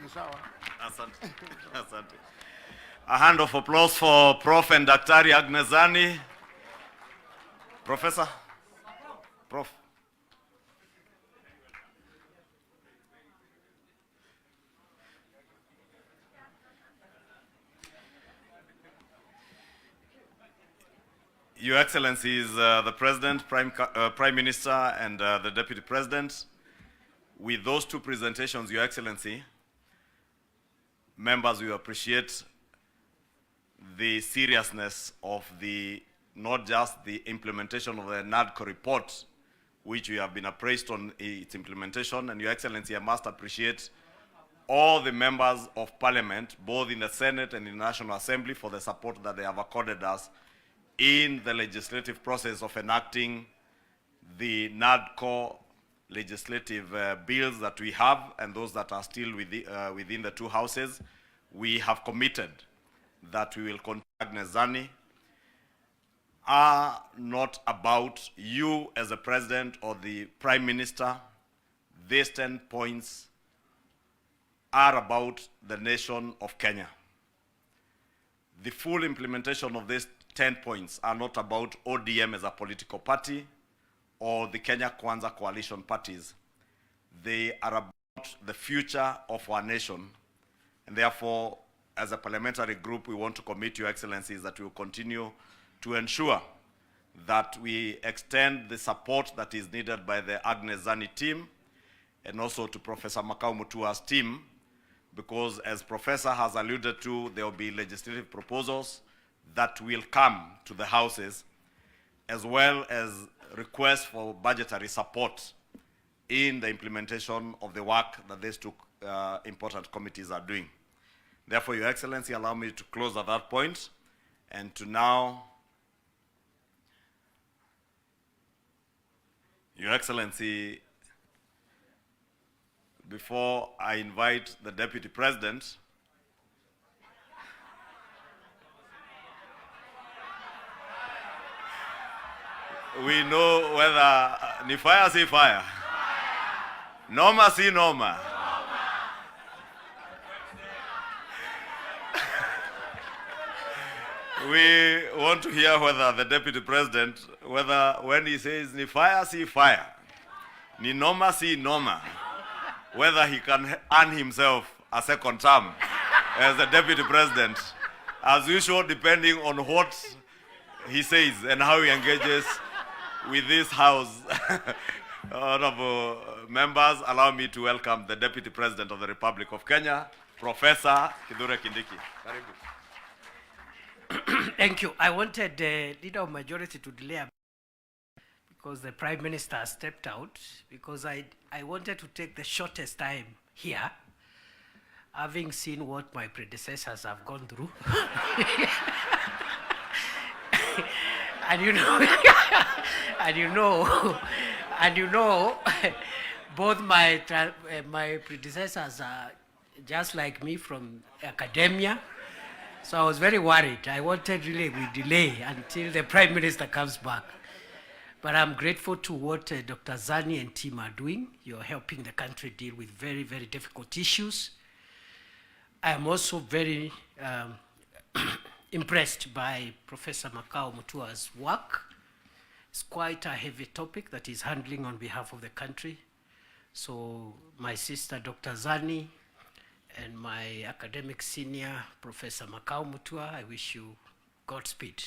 Asante. Asante. A hand of applause for Prof. and Daktari Agnesani. Professor? Prof. Your Excellencies, the President, Prime Minister, and the Deputy President, with those two presentations, Your Excellency, members, we appreciate the seriousness of not just the implementation of the NADCO report, which we have been appraised on its implementation, and Your Excellency, I must appreciate all the members of Parliament, both in the Senate and in the National Assembly, for the support that they have accorded us in the legislative process of enacting the NADCO legislative bills that we have and those that are still within the two houses. We have committed that we will contact Nezani are not about you as a president or the Prime Minister. These 10 points are about the nation of Kenya. The full implementation of these 10 points are not about ODM as a political party or the Kenya Kwanza coalition parties. They are about the future of our nation. And therefore, as a parliamentary group, we want to commit, Your Excellencies, that we will continue to ensure that we extend the support that is needed by the Agnes Zani team and also to Professor Makau Mutua's team, because as Professor has alluded to, there will be legislative proposals that will come to the houses, as well as requests for budgetary support in the implementation of the work that these two important committees are doing. Therefore, Your Excellency, allow me to close at that point and to now, Your Excellency, before I invite the Deputy President, we know whether ni fire si fire, noma si noma. We want to hear whether the Deputy President, whether when he says ni fire si fire, ni noma si noma, whether he can earn himself a second term as the Deputy President, as usual, depending on what he says and how he engages with this House. Honorable members, allow me to welcome the Deputy President of the Republic of Kenya, Professor KITHURE Kindiki. Very good. Thank you. I wanted the Leader of Majority to delay because the Prime Minister stepped out, because I wanted to take the shortest time here, having seen what my predecessors have gone through. and you know, both my predecessors are just like me from academia. So I was very worried. I wanted really we delay until the Prime Minister comes back. But I'm grateful to what Dr. Zani and team are doing. You're helping the country deal with very, very difficult issues. I am also very impressed by Professor Makau Mutua's work. It's quite a heavy topic that he's handling on behalf of the country. So my sister, Dr. Zani, and my academic senior, Professor Makau Mutua, I wish you Godspeed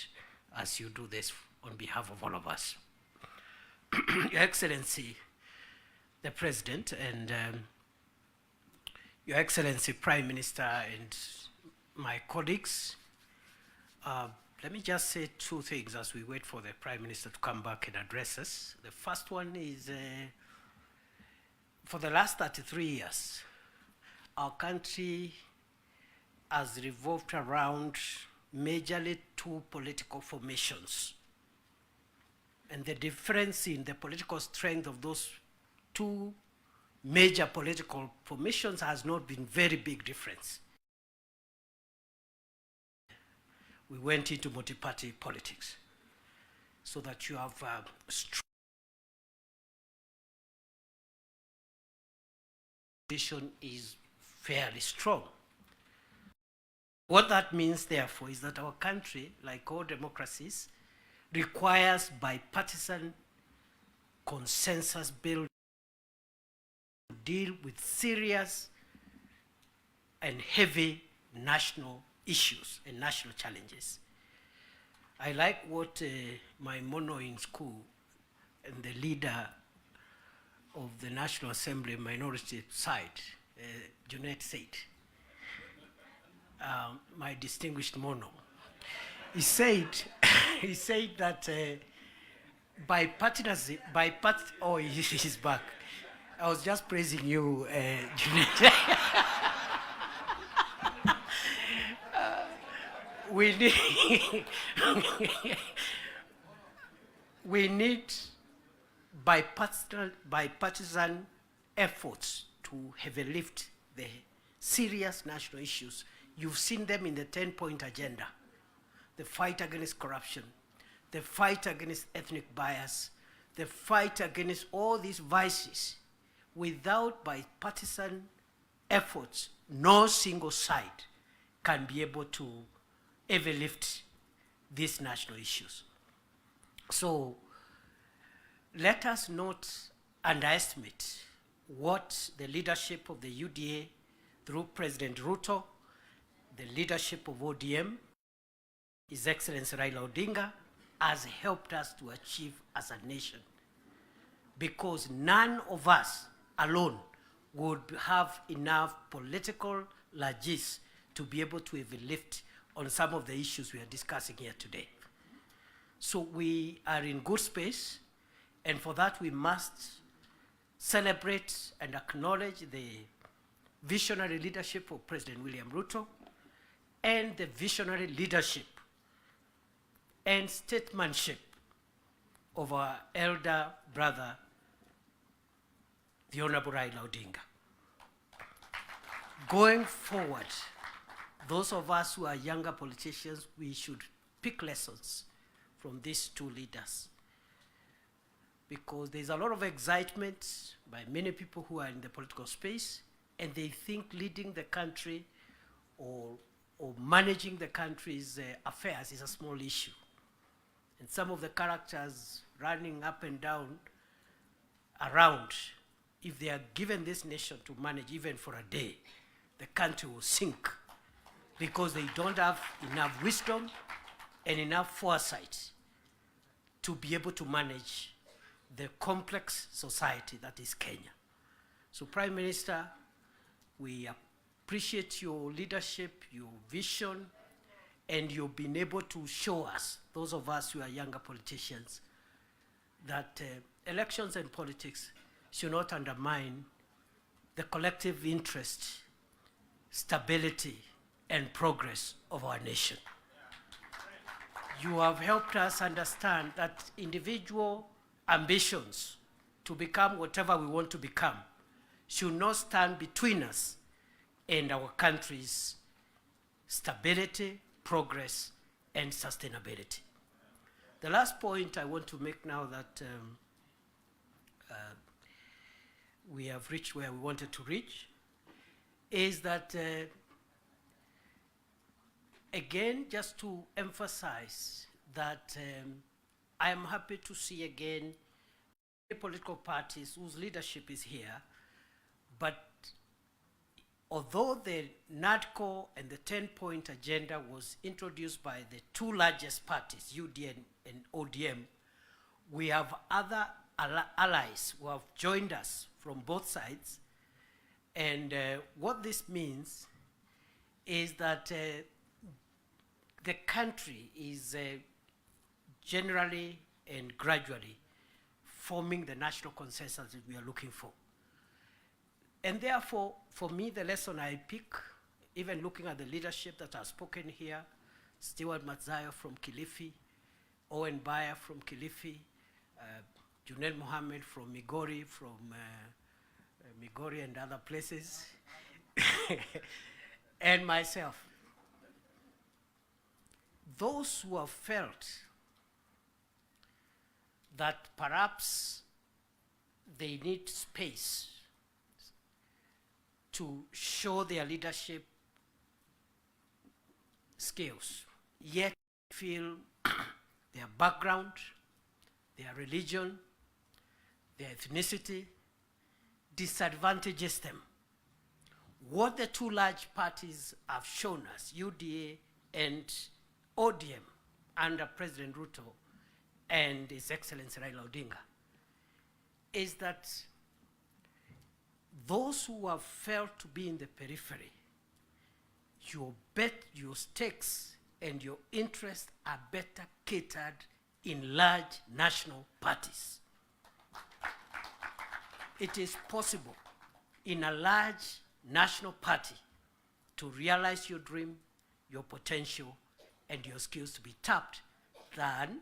as you do this on behalf of all of us. Your Excellency, the President, and Your Excellency, Prime Minister, and my colleagues, let me just say two things as we wait for the Prime Minister to come back and address us. The first one is, for the last 33 years, our country has revolved around majorly two political formations. And the difference in the political strength of those two major political formations has not been very big difference. We went into multi-party politics so that you have strong position is fairly strong. What that means, therefore, is that our country, like all democracies, requires bipartisan consensus build to deal with serious and heavy national issues and national challenges. I like what my mono in school and the leader of the National Assembly minority side, Junet said, my distinguished mono. He said, he said that bipartisanship, oh, he's back. I was just praising you, Junet. We need bipartisan efforts to heavily lift the serious national issues. You've seen them in the 10-point agenda: the fight against corruption, the fight against ethnic bias, the fight against all these vices. Without bipartisan efforts, no single side can be able to ever lift these national issues. So let us not underestimate what the leadership of the UDA through President Ruto, the leadership of ODM, His Excellency Raila Odinga, has helped us to achieve as a nation. Because none of us alone would have enough political largesse to be able to even lift on some of the issues we are discussing here today. So we are in good space, and for that we must celebrate and acknowledge the visionary leadership of President William Ruto and the visionary leadership and statesmanship of our elder brother, the Honorable Raila Odinga. Going forward, those of us who are younger politicians, we should pick lessons from these two leaders, because there's a lot of excitement by many people who are in the political space, and they think leading the country or managing the country's affairs is a small issue. And some of the characters running up and down around, if they are given this nation to manage even for a day, the country will sink, because they don't have enough wisdom and enough foresight to be able to manage the complex society that is Kenya. So Prime Minister, we appreciate your leadership, your vision, and you've been able to show us, those of us who are younger politicians, that elections and politics should not undermine the collective interest, stability, and progress of our nation. You have helped us understand that individual ambitions to become whatever we want to become should not stand between us and our country's stability, progress, and sustainability. The last point I want to make now that we have reached where we wanted to reach is that again, just to emphasize that I am happy to see again the political parties whose leadership is here, but although the NADCO and the 10-point agenda was introduced by the two largest parties, UDA and ODM, we have other allies who have joined us from both sides. And what this means is that the country is generally and gradually forming the national consensus that we are looking for. And therefore, for me, the lesson I pick, even looking at the leadership that has spoken here, Stewart Matzayo from Kilifi, Owen Bayer from Kilifi, Junel Mohammed from Migori, Migori and other places, and myself. Those who have felt that perhaps they need space to show their leadership skills, yet feel their background, their religion, their ethnicity disadvantages them. What the two large parties have shown us, UDA and ODM, under President Ruto and His Excellency Raila Odinga, is that those who have felt to be in the periphery, your stakes and your interests are better catered in large national parties. It is possible in a large national party to realize your dream, your potential, and your skills to be tapped than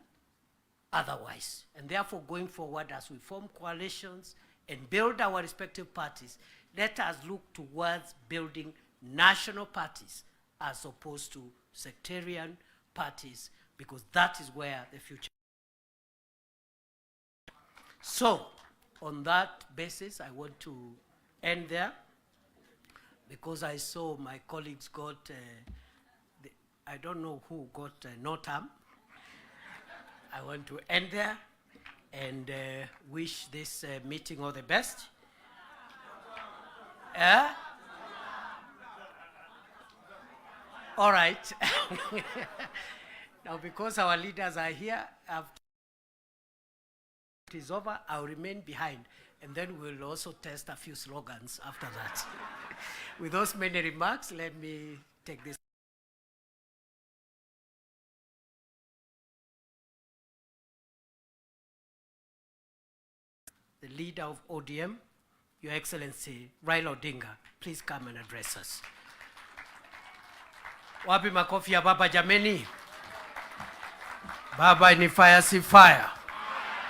otherwise. And therefore, going forward, as we form coalitions and build our respective parties, let us look towards building national parties as opposed to sectarian parties, because that is where the future. So, on that basis, I want to end there, because I saw my colleagues got, I don't know who got no term. I want to end there and wish this meeting all the best. All right. Now, because our leaders are here, after it is over, I'll remain behind, and then we'll also test a few slogans after that. With those many remarks, let me take this. The leader of ODM, Your Excellency Raila Odinga, please come and address us. Wapi makofi ya baba jameni? Baba ni fire, si fire.